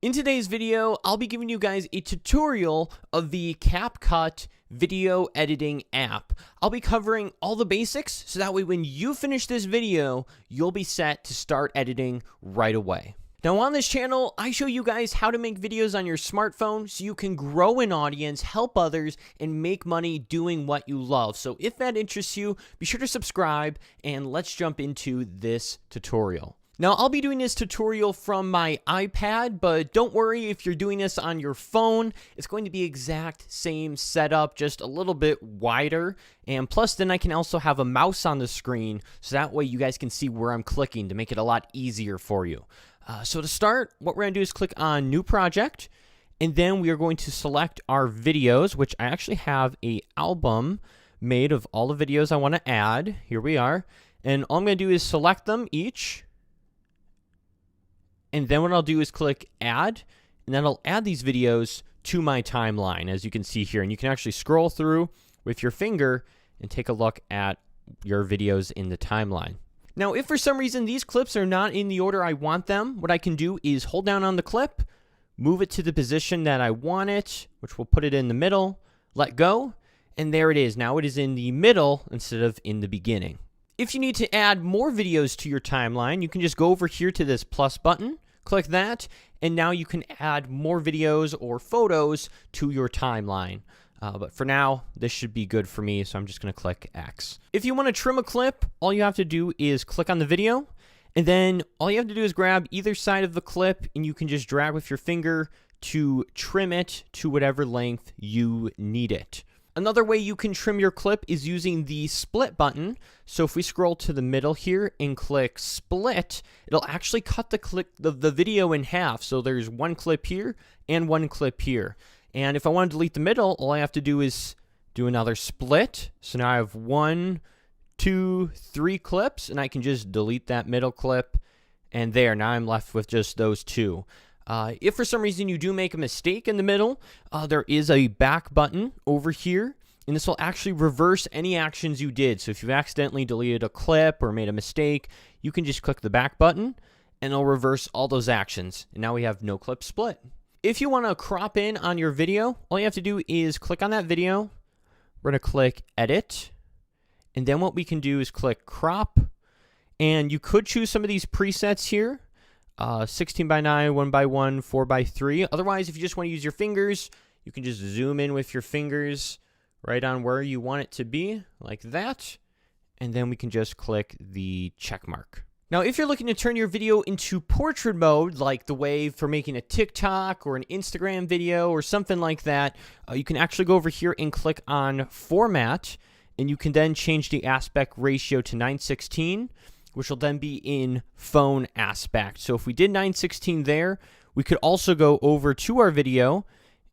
In today's video, I'll be giving you guys a tutorial of the CapCut video editing app. I'll be covering all the basics, so that way when you finish this video, you'll be set to start editing right away. Now on this channel, I show you guys how to make videos on your smartphone so you can grow an audience, help others, and make money doing what you love. So if that interests you, be sure to subscribe, and let's jump into this tutorial. Now, I'll be doing this tutorial from my iPad, but don't worry if you're doing this on your phone. It's going to be exact same setup, just a little bit wider. And plus, then I can also have a mouse on the screen, so that way you guys can see where I'm clicking to make it a lot easier for you. So to start, what we're going to do is click on New Project, and then we are going to select our videos, which I actually have an album made of all the videos I want to add. Here we are. And all I'm going to do is select them each. And then what I'll do is click Add, and then I'll add these videos to my timeline, as you can see here. And you can actually scroll through with your finger and take a look at your videos in the timeline. Now, if for some reason these clips are not in the order I want them, what I can do is hold down on the clip, move it to the position that I want it, which will put it in the middle, let go, and there it is. Now it is in the middle instead of in the beginning. If you need to add more videos to your timeline, you can just go over here to this plus button, click that, and now you can add more videos or photos to your timeline. But for now, this should be good for me, so I'm just going to click X. If you want to trim a clip, all you have to do is click on the video, and then all you have to do is grab either side of the clip, and you can just drag with your finger to trim it to whatever length you need it. Another way you can trim your clip is using the split button. So if we scroll to the middle here and click split, it'll actually cut the video in half. So there's one clip here and one clip here. And if I want to delete the middle, all I have to do is do another split. So now I have 1, 2, 3 clips, and I can just delete that middle clip. And there, now I'm left with just those two. If for some reason you do make a mistake in the middle, there is a back button over here, and this will actually reverse any actions you did. So if you've accidentally deleted a clip or made a mistake, you can just click the back button, and it'll reverse all those actions. And now we have no clip split. If you want to crop in on your video, all you have to do is click on that video. We're going to click Edit, and then what we can do is click Crop, and you could choose some of these presets here. 16 by 9, 1 by 1, 4 by 3. Otherwise, if you just want to use your fingers, you can just zoom in with your fingers right on where you want it to be, like that. And then we can just click the check mark. Now, if you're looking to turn your video into portrait mode, like the way for making a TikTok or an Instagram video or something like that, you can actually go over here and click on Format, and you can then change the aspect ratio to 9:16. Which will then be in phone aspect. So if we did 9:16 there, we could also go over to our video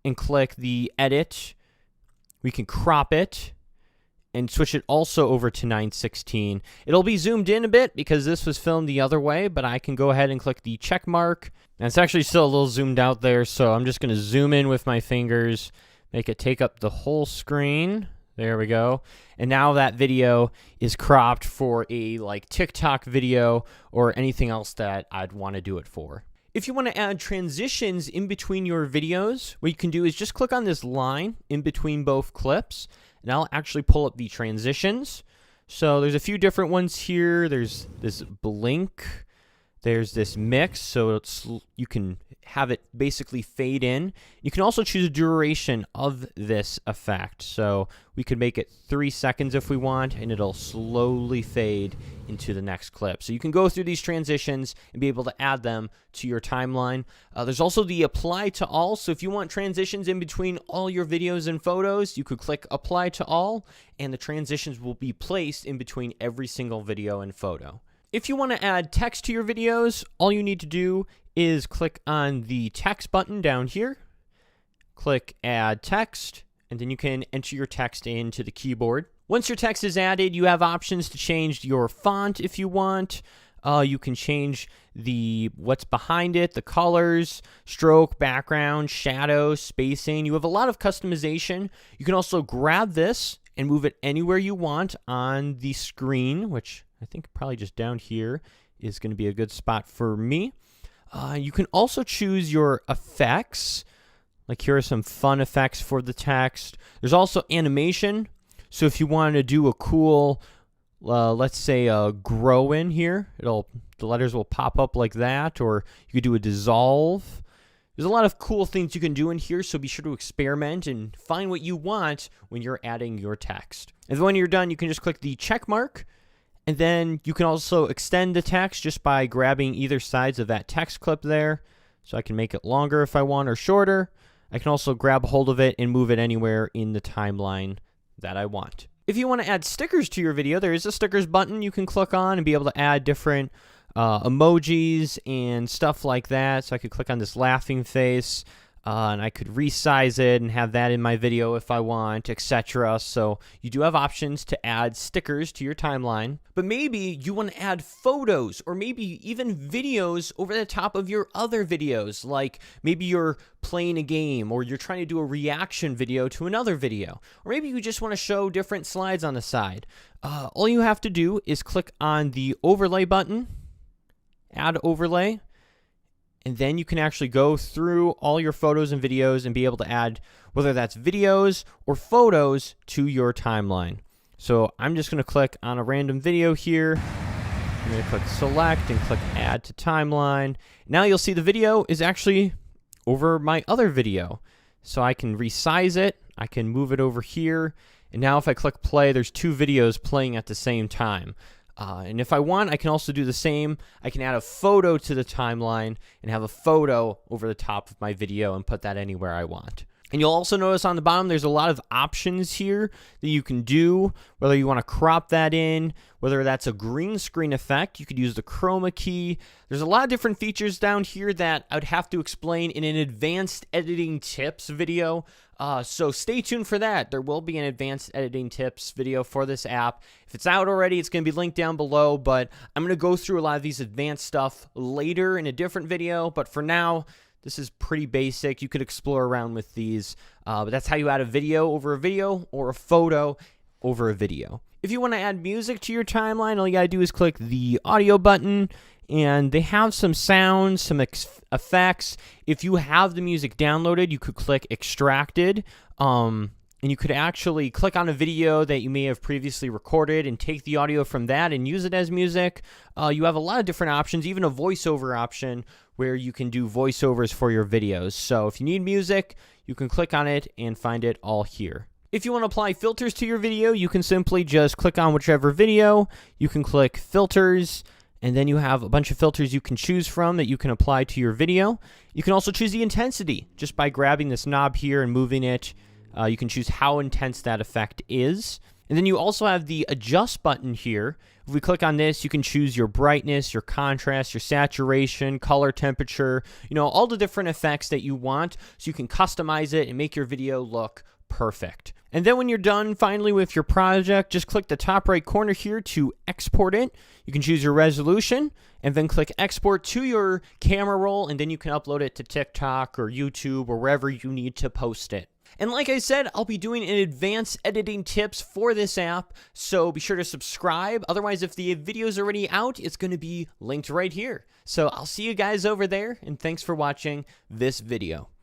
and click the edit. We can crop it and switch it also over to 9:16. It'll be zoomed in a bit because this was filmed the other way, but I can go ahead and click the check mark. And it's actually still a little zoomed out there, so I'm just going to zoom in with my fingers, make it take up the whole screen. There we go. And now that video is cropped for a TikTok video or anything else that I'd want to do it for. If you want to add transitions in between your videos, what you can do is just click on this line in between both clips, and I'll actually pull up the transitions. So there's a few different ones here. There's this blink. There's this mix, so you can have it basically fade in. You can also choose a duration of this effect. So we could make it 3 seconds if we want, and it'll slowly fade into the next clip. So you can go through these transitions and be able to add them to your timeline. There's also the apply to all. So if you want transitions in between all your videos and photos, you could click apply to all, and the transitions will be placed in between every single video and photo. If you want to add text to your videos, all you need to do is click on the text button down here, click add text, and then you can enter your text into the keyboard. Once your text is added, you have options to change your font if you want. You can change what's behind it, the colors, stroke, background, shadow, spacing. You have a lot of customization. You can also grab this and move it anywhere you want on the screen, which I think probably just down here is going to be a good spot for me. You can also choose your effects. Like here are some fun effects for the text. There's also animation. So if you wanted to do a cool, let's say a grow in here, the letters will pop up like that, or you could do a dissolve. There's a lot of cool things you can do in here, so be sure to experiment and find what you want when you're adding your text. And then when you're done, you can just click the check mark, and then you can also extend the text just by grabbing either sides of that text clip there. So I can make it longer if I want or shorter. I can also grab a hold of it and move it anywhere in the timeline that I want. If you want to add stickers to your video, there is a stickers button you can click on and be able to add different emojis and stuff like that. So I could click on this laughing face and I could resize it and have that in my video if I want, etc. So you do have options to add stickers to your timeline. But maybe you want to add photos or maybe even videos over the top of your other videos. Like maybe you're playing a game or you're trying to do a reaction video to another video. Or maybe you just want to show different slides on the side. All you have to do is click on the overlay button, add overlay, and then you can actually go through all your photos and videos and be able to add whether that's videos or photos to your timeline. So I'm just going to click on a random video here. I'm going to click select and click add to timeline. Now you'll see the video is actually over my other video. So I can resize it. I can move it over here. And now if I click play, there's two videos playing at the same time. And if I want, I can also do the same. I can add a photo to the timeline and have a photo over the top of my video and put that anywhere I want. And you'll also notice on the bottom, there's a lot of options here that you can do, whether you want to crop that in, whether that's a green screen effect, you could use the chroma key. There's a lot of different features down here that I'd have to explain in an advanced editing tips video. So stay tuned for that. There will be an advanced editing tips video for this app. If it's out already, it's going to be linked down below, but I'm going to go through a lot of these advanced stuff later in a different video. But for now, this is pretty basic. You could explore around with these, but that's how you add a video over a video or a photo over a video. If you want to add music to your timeline, all you got to do is click the audio button, and they have some sounds, some effects. If you have the music downloaded, you could click extracted, and you could actually click on a video that you may have previously recorded and take the audio from that and use it as music. You have a lot of different options, even a voiceover option where you can do voiceovers for your videos. So if you need music, you can click on it and find it all here. If you want to apply filters to your video, you can simply just click on whichever video. You can click filters, and then you have a bunch of filters you can choose from that you can apply to your video. You can also choose the intensity just by grabbing this knob here and moving it. You can choose how intense that effect is. And then you also have the adjust button here. If we click on this, you can choose your brightness, your contrast, your saturation, color temperature, all the different effects that you want, so you can customize it and make your video look perfect. And then when you're done finally with your project, just click the top right corner here to export it. You can choose your resolution and then click export to your camera roll, and then you can upload it to TikTok or YouTube or wherever you need to post it. And like I said, I'll be doing an advanced editing tips for this app, so be sure to subscribe. Otherwise, if the video is already out, it's going to be linked right here. So I'll see you guys over there, and thanks for watching this video.